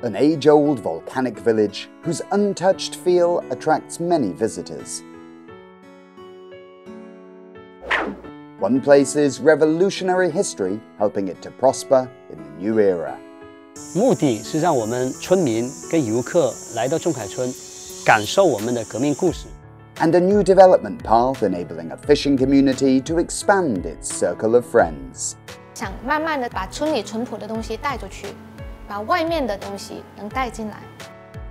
an age-old volcanic village whose untouched feel attracts many visitors. One place's revolutionary history helping it to prosper in the new era. 目的是让我们村民跟游客来到仲海村，感受我们的革命故事。 And a new development path enabling a fishing community to expand its circle of friends. 想慢慢的把村里淳朴的东西带出去，把外面的东西能带进来。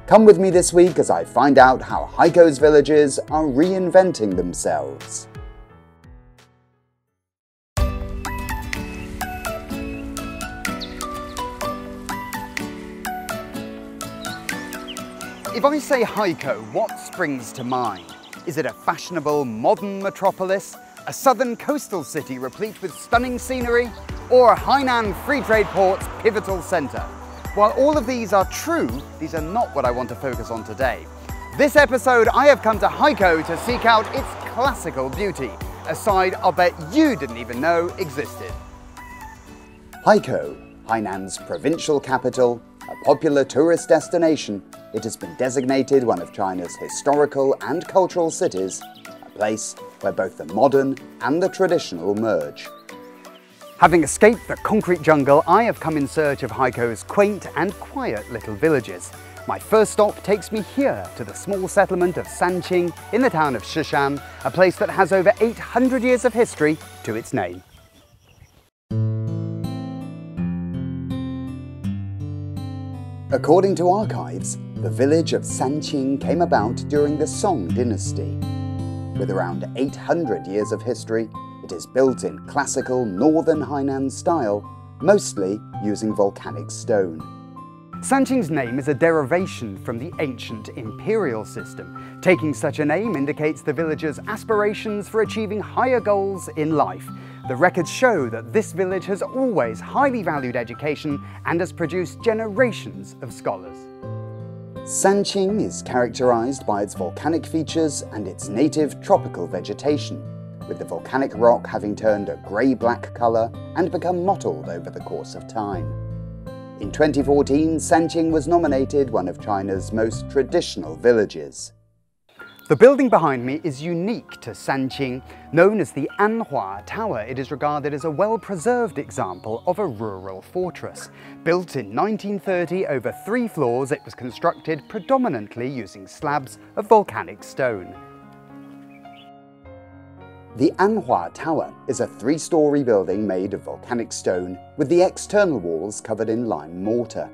Come with me this week as I find out how Haikou villages are reinventing themselves. If I say Haikou, what springs to mind? Is it a fashionable modern metropolis, a southern coastal city replete with stunning scenery, or a Hainan free trade port's pivotal centre? While all of these are true, these are not what I want to focus on today. This episode, I have come to Haikou to seek out its classical beauty, a side I'll bet you didn't even know existed. Haikou, Hainan's provincial capital, a popular tourist destination, it has been designated one of China's historical and cultural cities, a place where both the modern and the traditional merge. Having escaped the concrete jungle, I have come in search of Haikou's quaint and quiet little villages. My first stop takes me here to the small settlement of Sanqing in the town of Shishan, a place that has over 800 years of history to its name. According to archives, the village of Sanqing came about during the Song dynasty. With around 800 years of history, it is built in classical northern Hainan style, mostly using volcanic stone. Sanqing's name is a derivation from the ancient imperial system. Taking such a name indicates the village's aspirations for achieving higher goals in life. The records show that this village has always highly valued education and has produced generations of scholars. Sanqing is characterized by its volcanic features and its native tropical vegetation, with the volcanic rock having turned a grey-black colour and become mottled over the course of time. In 2014, Sanqing was nominated one of China's most traditional villages. The building behind me is unique to Sanqing. Known as the Anhua Tower, it is regarded as a well-preserved example of a rural fortress. Built in 1930 over 3 floors, it was constructed predominantly using slabs of volcanic stone. The Anhua Tower is a 3-storey building made of volcanic stone with the external walls covered in lime mortar.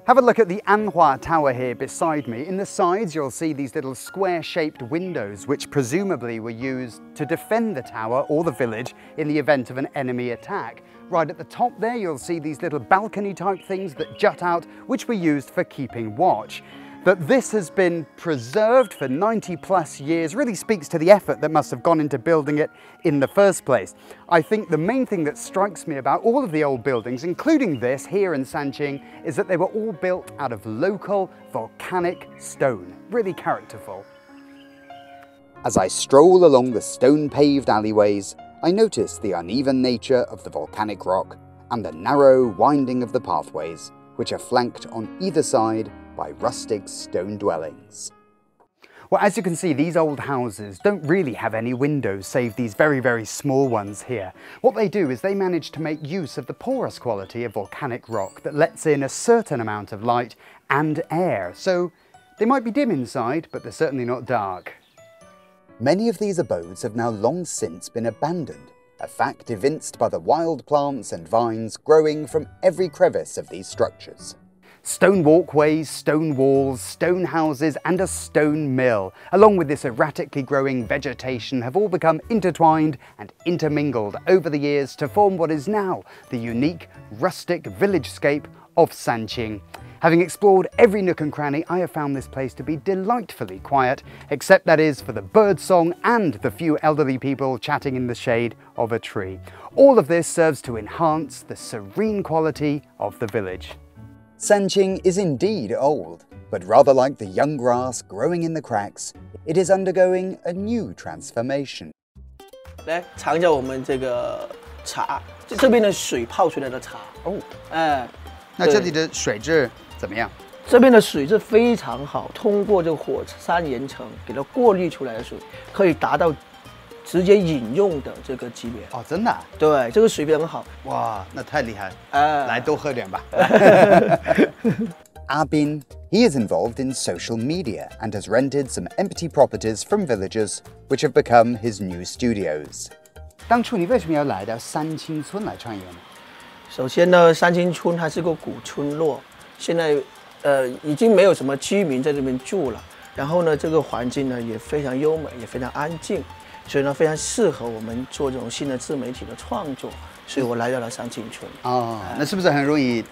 Have a look at the Anhua Tower here beside me. In the sides you'll see these little square-shaped windows which presumably were used to defend the tower or the village in the event of an enemy attack. Right at the top there you'll see these little balcony-type things that jut out which were used for keeping watch. That this has been preserved for 90+ years really speaks to the effort that must have gone into building it in the first place. I think the main thing that strikes me about all of the old buildings, including this here in Sanqing, is that they were all built out of local volcanic stone. Really characterful. As I stroll along the stone-paved alleyways, I notice the uneven nature of the volcanic rock and the narrow winding of the pathways, which are flanked on either side by rustic stone dwellings. Well, as you can see, these old houses don't really have any windows save these very, very small ones here. What they do is they manage to make use of the porous quality of volcanic rock that lets in a certain amount of light and air. So they might be dim inside, but they're certainly not dark. Many of these abodes have now long since been abandoned, a fact evinced by the wild plants and vines growing from every crevice of these structures. Stone walkways, stone walls, stone houses and a stone mill, along with this erratically growing vegetation, have all become intertwined and intermingled over the years to form what is now the unique rustic village-scape of Sanqing. Having explored every nook and cranny, I have found this place to be delightfully quiet, except that is for the bird song and the few elderly people chatting in the shade of a tree. All of this serves to enhance the serene quality of the village. Sanqing is indeed old, but rather like the young grass growing in the cracks, it is undergoing a new transformation. 来尝一下我们这个茶，这边的水泡出来的茶。哦，那这里的水质怎么样？这边的水质非常好，通过这个火山岩层给它过滤出来的水，可以达到直接饮用的这个级别。哦，真的、啊？对，这个水平很好。哇，那太厉害了！来多喝点吧。Abin, he is involved in social media and has rented some empty properties from villagers, which have become his new studios. 当初你为什么要来到三清村来创业呢？首先呢，三清村它是个古村落，现在已经没有什么居民在这边住了。然后呢，这个环境呢也非常优美，也非常安静，所以呢非常适合我们做这种新的自媒体的创作。所以我来到了三清村。哦，那是不是很容易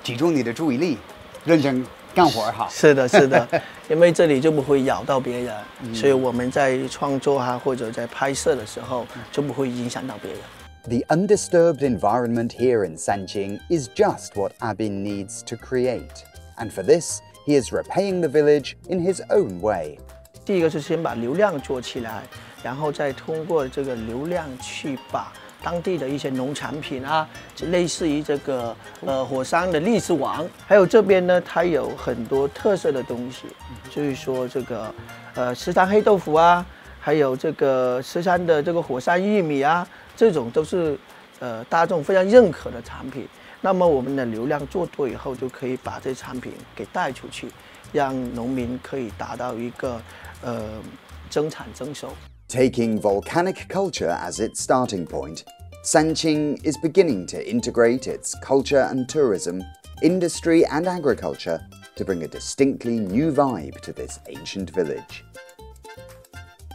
集中你的注意力？认真干活好。是的，是的，因为这里就不会咬到别人，所以我们在创作啊或者在拍摄的时候就不会影响到别人。The undisturbed environment here in Sanqing is just what Abin needs to create, and for this, he is repaying the village in his own way. 第一个是先把流量做起来，然后再通过这个流量去把当地的一些农产品啊，就类似于这个火山的荔枝王，还有这边呢，它有很多特色的东西，就是说这个石山黑豆腐啊，还有这个石山的这个火山玉米啊，这种都是大众非常认可的产品。那么我们的流量做多以后，就可以把这些产品给带出去，让农民可以达到一个增产增收。Taking volcanic culture as its starting point, Sanqing is beginning to integrate its culture and tourism, industry and agriculture to bring a distinctly new vibe to this ancient village.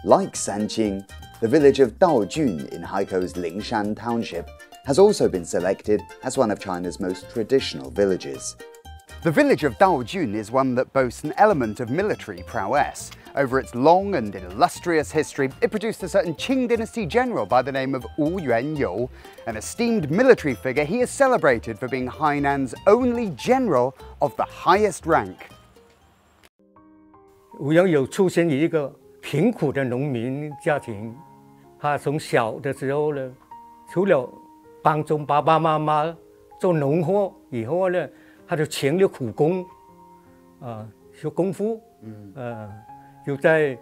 Like Sanqing, the village of Daojun in Haikou Lingshan Township has also been selected as one of China's most traditional villages. The village of Daojun is one that boasts an element of military prowess. Over its long and illustrious history, it produced a certain Qing dynasty general by the name of Wu Yuanyou, an esteemed military figure. He is celebrated for being Hainan's only general of the highest rank. 吴阳有出生于一个贫苦的农民家庭，他从小的时候呢，除了帮助爸爸妈妈做农活以后呢，他就勤了苦功，学功夫，就在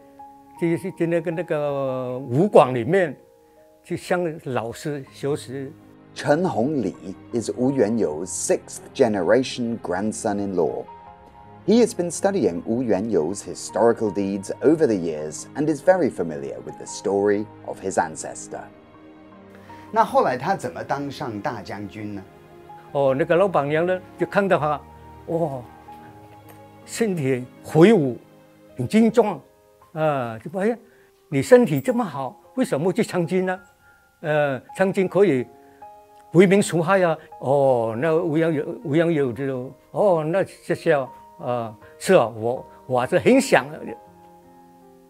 那个武馆里面去向老师学习。Chen Hongli is Wu Yuanyou's 6th generation grandson-in-law. He has been studying Wu Yuanyou's historical deeds over the years and is very familiar with the story of his ancestor. 那后来他怎么当上大将军呢？那个老板娘呢，就看到他，身体魁梧，很精壮，就发现你身体这么好，为什么去参军呢？参军可以为民除害啊。那吴阳有这种，那谢谢是啊，我还是很想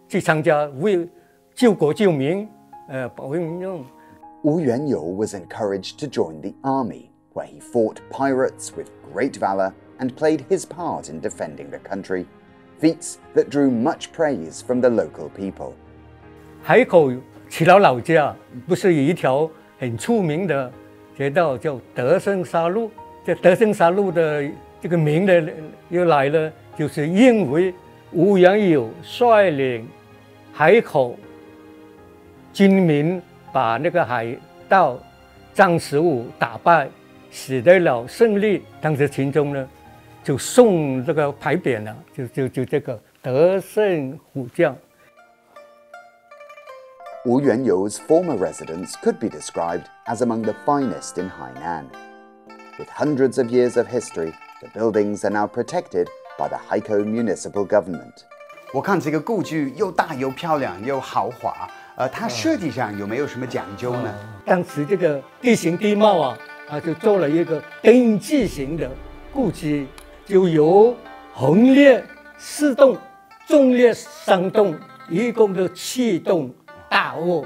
去参加，为救国救民，保卫民众。Wu Yuanyou was encouraged to join the army, where he fought pirates with great valor and played his part in defending the country, feats that drew much praise from the local people. 海口耆老家不是有一条很出名的街道叫德胜沙路？这德胜沙路的这个名呢又来了，就是因为吴阳友率领海口军民把那个海盗张十五打败，取得了胜利。当时群众呢就送这个牌匾了，就这个德胜虎将。Wu Yuanyou's former residence could be described as among the finest in Hainan. With hundreds of years of history, the buildings are now protected by the Haikou municipal government. 我看这个故居又大又漂亮又豪华，它设计上有没有什么讲究呢？当时这个地形地貌就做了一个登记型的故居，就由横列4栋、纵列3栋，一共的7栋大卧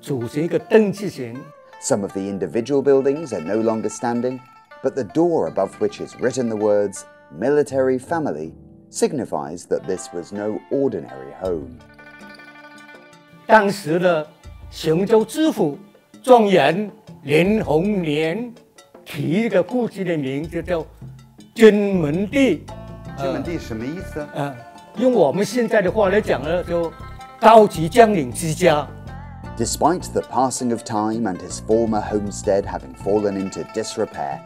组成一个登记型。Some of the individual buildings are no longer standing, but the door above which is written the words "military family" signifies that this was no ordinary home. 当时的雄州知府状元林鸿年提一个故居的名字叫军门地。军门地什么意思？用我们现在的话来讲呢，就高级将领之家。Despite the passing of time and his former homestead having fallen into disrepair,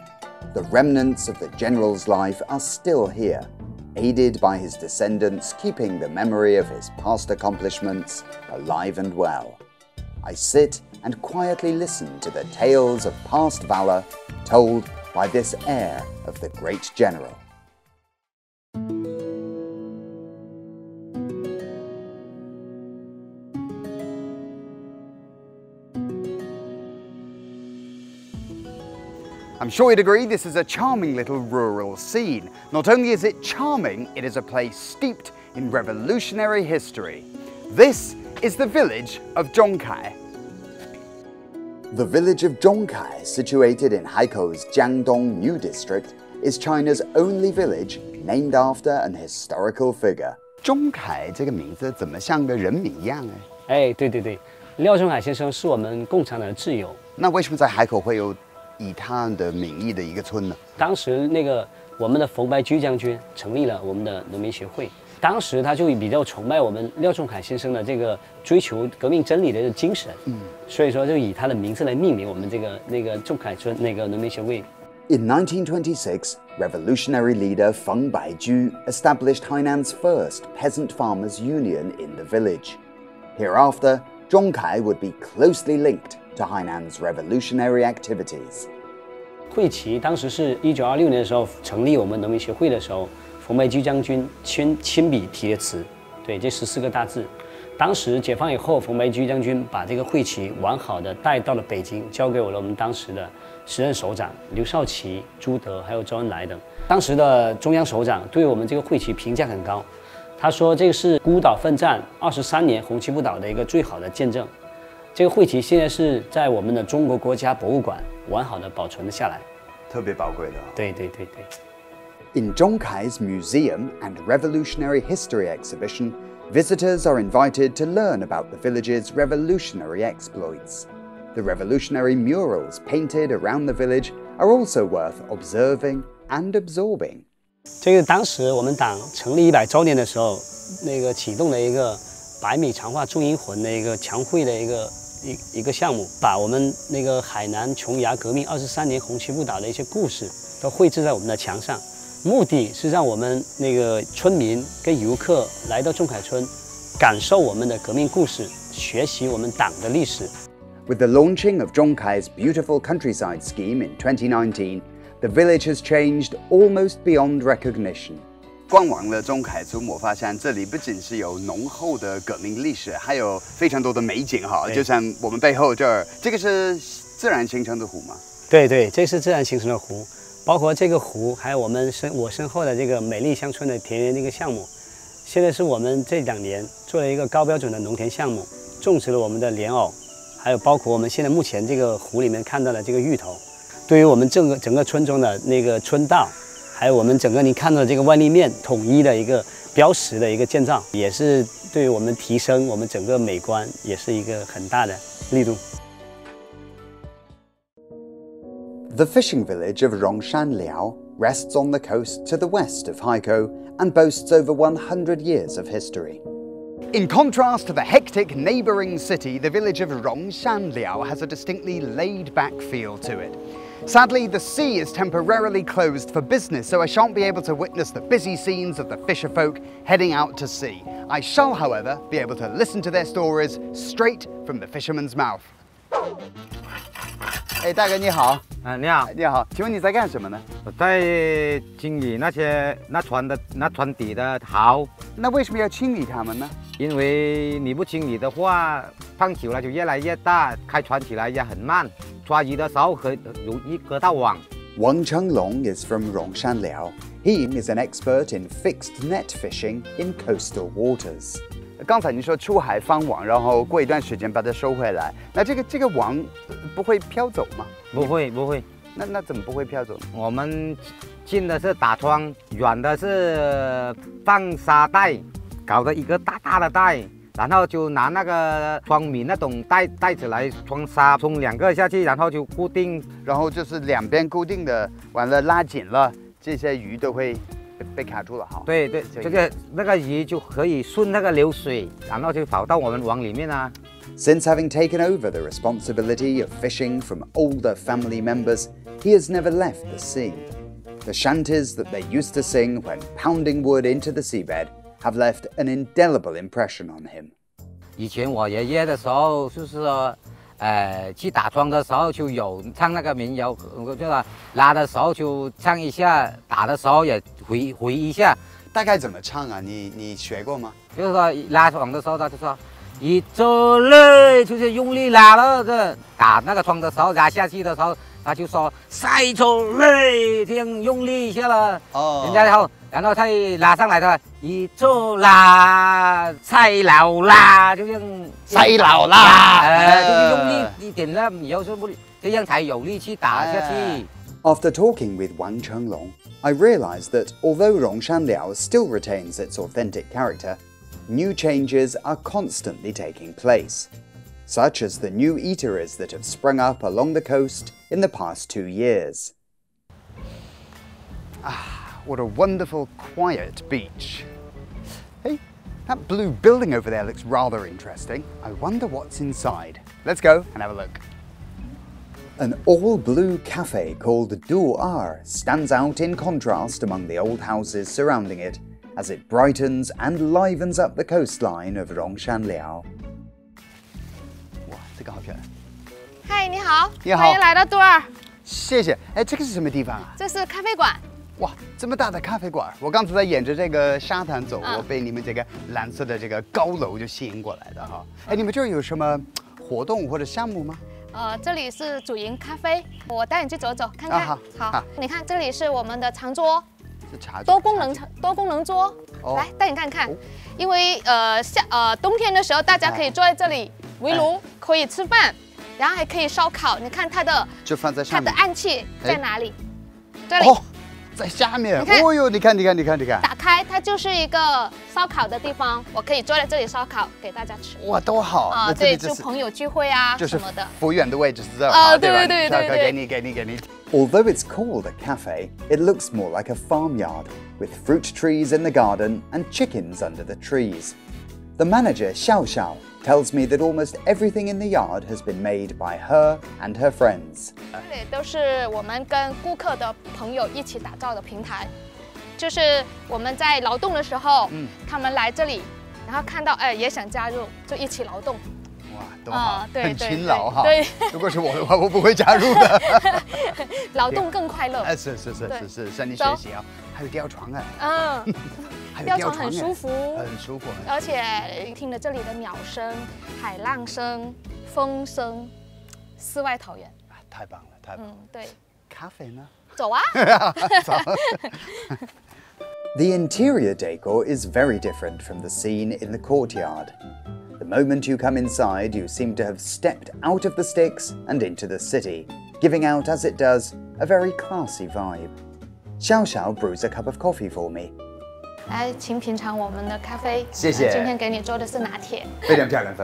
the remnants of the general's life are still here, aided by his descendants keeping the memory of his past accomplishments alive and well. I sit and quietly listen to the tales of past valor told by this heir of the great general. I'm sure you'd agree this is a charming little rural scene. Not only is it charming, it is a place steeped in revolutionary history. This is the village of Zhongkai. The village of Zhongkai, situated in Haikou Jiangdong New District, is China's only village named after an historical figure. 中凯这个名字怎么像个人名一样哎，对对对，廖仲恺先生是我们共产党的挚友。那为什么在海口会有以他的名义的一个村呢？当时我们的冯白驹将军成立了我们的农民协会，当时他就比较崇拜我们廖仲恺先生的这个追求革命真理的精神，所以说就以他的名字来命名我们仲恺村农民协会。In 1926, revolutionary leader Feng Baiju established Hainan's first peasant farmers' union in the village. Hereafter, Zhongkai would be closely linked to Hainan's revolutionary activities. 会旗当时是1926年的时候成立我们农民协会的时候，冯白驹将军亲笔题的词，对，这14个大字。当时解放以后，冯白驹将军把这个会旗完好的带到了北京，交给我们当时的时任首长刘少奇、朱德还有周恩来等。当时的中央首长对我们这个会旗评价很高，他说这个是孤岛奋战23年红旗不倒的一个最好的见证。这个会旗现在是在我们的中国国家博物馆完好的保存了下来，特别宝贵的。对对对对。In Zhongkai's museum and revolutionary history exhibition, visitors are invited to learn about the village's revolutionary exploits. The revolutionary murals painted around the village are also worth observing and absorbing. 这个当时我们党成立100周年的时候，启动了一个100米长画中英魂的一个墙绘的一个项目，把我们海南琼崖革命23年红旗不倒的一些故事都绘制在我们的墙上，目的是让我们村民跟游客来到仲恺村，感受我们的革命故事，学习我们党的历史。With the launching of Zhongkai's beautiful countryside scheme in 2019, the village has changed almost beyond recognition. 逛完了仲恺村，我发现这里不仅是有浓厚的革命历史，还有非常多的美景哈。就像我们背后这儿，这个是自然形成的湖吗？对对，这是自然形成的湖，包括这个湖，还有我身后的这个美丽乡村的田园项目。现在是我们这2年做了一个高标准的农田项目，种植了我们的莲藕，还有包括我们现在目前这个湖里面看到的这个芋头。对于我们整个村中的村道，还有我们整个您看到的这个万立面统一的一个标识的一个建造，也是对于我们提升我们整个美观也是一个很大的力度。The fishing village of Rongshanliao rests on the coast to the west of Haikou and boasts over 100 years of history. In contrast to the hectic neighbouring city, the village of Rongshanliao has a distinctly laid-back feel to it. Sadly, the sea is temporarily closed for business, so I shan't be able to witness the busy scenes of the fisherfolk heading out to sea. I shall, however, be able to listen to their stories straight from the fisherman's mouth. 哎，大哥你好。你好。你好，请问你在干什么呢？我在清理那船底的蚝。那为什么要清理它们呢？因为你不清理的话，放久了就越来越大，开船起来也很慢，抓鱼的时候很容易割到网。Wang Chenglong is from Rongshanliao. He is an expert in fixed net fishing in coastal waters. 刚才你说出海放网，然后过一段时间把它收回来，那这个网不会飘走吗？不会。那怎么不会飘走？我们近的是打桩，远的是放沙袋，搞的一个大大的袋，然后就拿那个装米那种袋子来装沙，冲2个下去，然后就固定，然后就是两边固定的，完了拉紧了，这些鱼都会被卡住了哈。对对，那个鱼就可以顺那个流水，然后就跑到我们网里面啊。Since having taken over the responsibility of fishing from older family members, he has never left the sea. The shanties that they used to sing when pounding wood into the seabed have left an indelible impression on him. 以前我爷爷的时候，就是说，去打桩的时候就有唱那个民谣，就是拉的时候就唱一下，打的时候也回一下。大概怎么唱啊？你学过吗？就是说拉床的时候，他就说一走嘞，就是用力拉了，这打那个桩的时候拉下去的时候，他就说塞走嘞，这样用力一下了。哦，然后再拉上来的，一走啦，塞老啦，就这样塞老啦，就是用力一点了，以后就不这样才有力气打下去。After talking with Wang Chenglong, I realized that although Rongshan Liao still retains its authentic character, new changes are constantly taking place, such as the new eateries that have sprung up along the coast in the past 2 years. Ah, what a wonderful, quiet beach. Hey, that blue building over there looks rather interesting. I wonder what's inside. Let's go and have a look. An all-blue cafe called Du-Er stands out in contrast among the old houses surrounding it, as it brightens and livens up the coastline of Rongshan Liao. 哇，这个好漂亮！嗨，你好，你好，欢迎来到杜尔。谢谢。哎，这个是什么地方啊？这是咖啡馆。哇，这么大的咖啡馆！我刚才在沿着这个沙滩走，我被你们这个蓝色的这个高楼就吸引过来的哈。哎，你们这儿有什么活动或者项目吗？这里是主营咖啡，我带你去走走看看。好，你看这里是我们的长桌，是茶多功能桌，来带你看看。因为冬天的时候，大家可以坐在这里围炉，可以吃饭，然后还可以烧烤。你看它的就放在上面，它的暗器在哪里？这里。在下面。哦呦，你看。打开，它就是一个烧烤的地方，我可以坐在这里烧烤给大家吃。哇，多好啊！对，就朋友聚会啊什么的。服务员的位置是这儿，对。给你。Although it's called a cafe, it looks more like a farmyard, with fruit trees in the garden and chickens under the trees. The manager, Xiao Xiao, tells me that almost everything in the yard has been made by her and her friends. 这里都是我们跟顾客的朋友一起打造的平台，就是我们在劳动的时候，他们来这里，然后看到也想加入，就一起劳动。哇，多好，对，很勤劳哈。对，如果是我的话，我不会加入的。劳动更快乐。是，向你学习啊。还有吊床哎。吊床很舒服，很舒服，而且听着这里的鸟声、海浪声、风声，世外桃源。太棒了。对。咖啡呢？走啊！走。The interior decor is very different from the scene in the courtyard. The moment you come inside, you seem to have stepped out of the sticks and into the city, giving out, as it does, a very classy vibe. Xiao Xiao brews a cup of coffee for me. 来，请品尝我们的咖啡。谢谢。今天给你做的是拿铁，非常漂亮，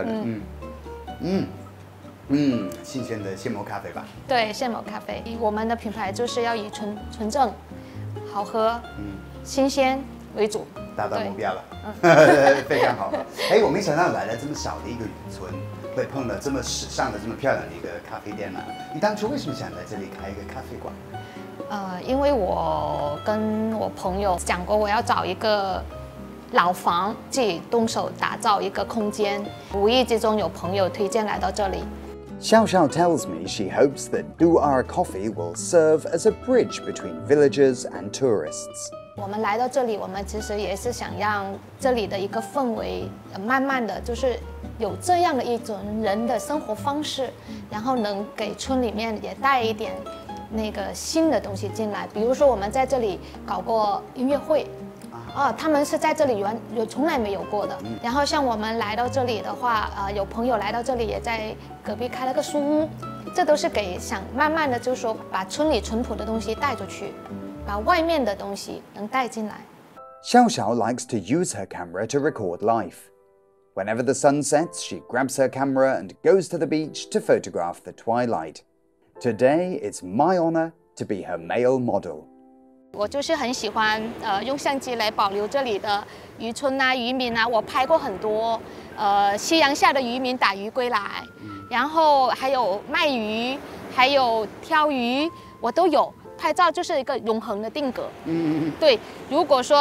新鲜的现磨咖啡吧？对，现磨咖啡。我们的品牌就是要以纯正、好喝、新鲜为主，达到目标了。非常好。哎，我没想到来了这么小的一个渔村，会碰到这么时尚的、这么漂亮的一个咖啡店呢。你当初为什么想在这里开一个咖啡馆？因为我跟我朋友讲过，我要找一个老房，自己动手打造一个空间。无意之中有朋友推荐来到这里。Xiao Xiao tells me she hopes that Du-Er Coffee will serve as a bridge between villagers and tourists. 我们来到这里，我们其实也是想让这里的一个氛围，慢慢的就是有这样的一种人的生活方式，然后能给村里面也带一点那个新的东西进来。比如说我们在这里搞过音乐会，他们是在这里从来没有过的。然后像我们来到这里的话，有朋友来到这里也在隔壁开了个书屋，这都是给想慢慢的就是说把村里淳朴的东西带出去，把外面的东西能带进来。Xiao Xiao likes to use her camera to record life. Whenever the sun sets, she grabs her camera and goes to the beach to photograph the twilight. Today, it's my honor to be her male model. 我就是很喜欢用相机来保留这里的渔村啊、渔民啊，我拍过很多夕阳下的渔民打鱼归来，然后还有卖鱼，还有挑鱼，我都有。拍照就是一个永恒的定格。对，如果说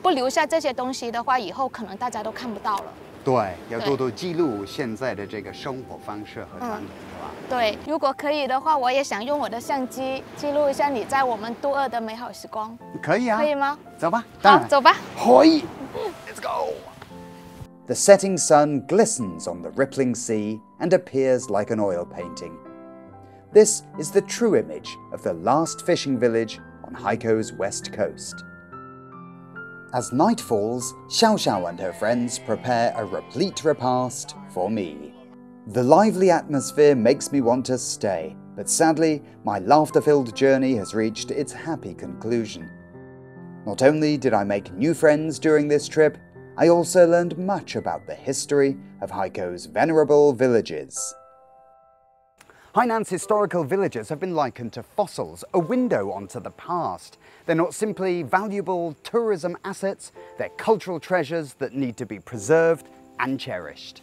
不留下这些东西的话，以后可能大家都看不到了。对，要多多记录现在的这个生活方式和传统，是吧？对，如果可以的话，我也想用我的相机记录一下你在我们杜鄂的美好时光。可以啊，可以吗？走吧，好，走吧。可以 ，Let's go. The setting sun glistens on the rippling sea and appears like an oil painting. This is the true image of the last fishing village on Haikou west coast. As night falls, Xiao Xiao and her friends prepare a replete repast for me. The lively atmosphere makes me want to stay, but sadly, my laughter-filled journey has reached its happy conclusion. Not only did I make new friends during this trip, I also learned much about the history of Haikou's venerable villages. Hainan's historical villages have been likened to fossils, a window onto the past. They're not simply valuable tourism assets, they're cultural treasures that need to be preserved and cherished.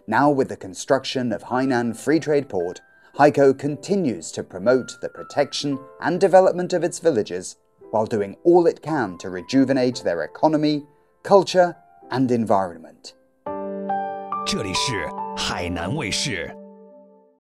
Now with the construction of Hainan Free Trade Port, Haikou continues to promote the protection and development of its villages while doing all it can to rejuvenate their economy, culture and environment. 这里是海南卫视。